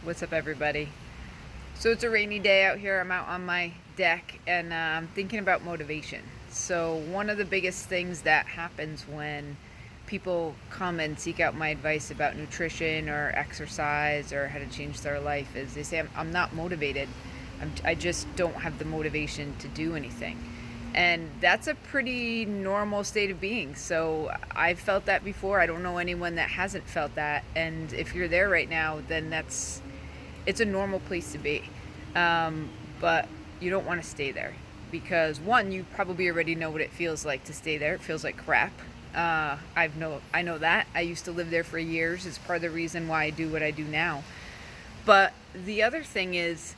What's up, everybody? So it's a rainy day out here. I'm out on my deck and I'm thinking about motivation. So one of the biggest things that happens when people come and seek out my advice about nutrition or exercise or how to change their life is they say, I'm not motivated. I just don't have the motivation to do anything. And that's a pretty normal state of being. So I've felt that before. I don't know anyone that hasn't felt that. And if you're there right now, then it's a normal place to be. But you don't want to stay there because one, you probably already know what it feels like to stay there. It feels like crap. I know that. I used to live there for years. It's part of the reason why I do what I do now. But the other thing is,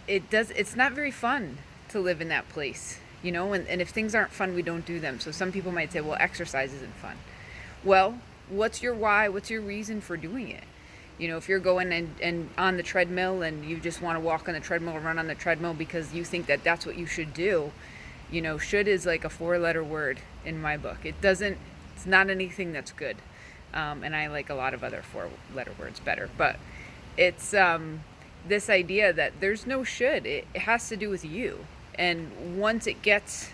it's not very fun to live in that place, and if things aren't fun, we don't do them. So some people might say, well, exercise isn't fun. Well, what's your why? What's your reason for doing it? If you're going and on the treadmill and you just want to walk on the treadmill or run on the treadmill because you think that that's what you should do, should is like a 4-letter word in my book. It's not anything that's good. And I like a lot of other 4-letter words better, but it's this idea that there's no should. It has to do with you. And once it gets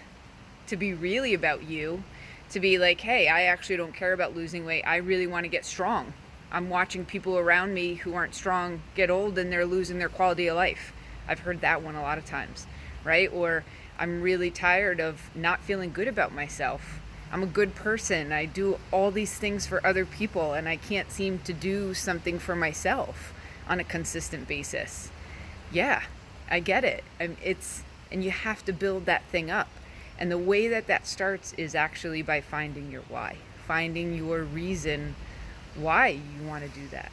to be really about you, to be like, hey, I actually don't care about losing weight. I really want to get strong. I'm watching people around me who aren't strong get old and they're losing their quality of life. I've heard that one a lot of times, right? Or I'm really tired of not feeling good about myself. I'm a good person. I do all these things for other people and I can't seem to do something for myself on a consistent basis. Yeah, I get it. And you have to build that thing up. And the way that starts is actually by finding your why, finding your reason why you want to do that.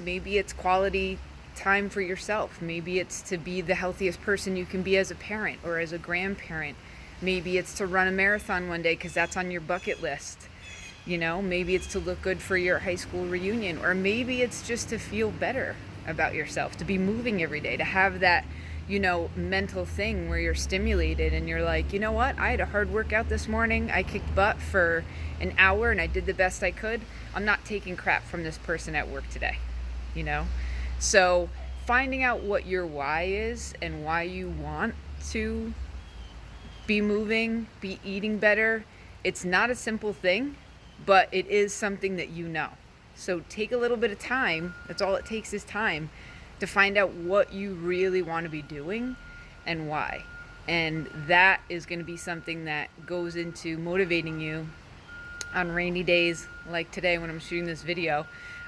Maybe it's quality time for yourself. Maybe it's to be the healthiest person you can be as a parent or as a grandparent. Maybe it's to run a marathon one day because that's on your bucket list. Maybe it's to look good for your high school reunion, or maybe it's just to feel better about yourself, to be moving every day, to have that mental thing where you're stimulated and you're like, you know what, I had a hard workout this morning. I kicked butt for an hour and I did the best I could. I'm not taking crap from this person at work today, So finding out what your why is and why you want to be moving, be eating better. It's not a simple thing, but it is something that So take a little bit of time. That's all it takes is time to find out what you really want to be doing and why. And that is going to be something that goes into motivating you on rainy days like today when I'm shooting this video,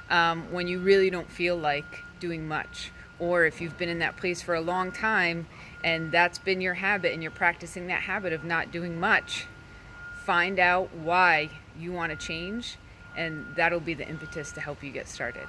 when you really don't feel like doing much. Or if you've been in that place for a long time and that's been your habit and you're practicing that habit of not doing much, find out why you want to change, and that'll be the impetus to help you get started.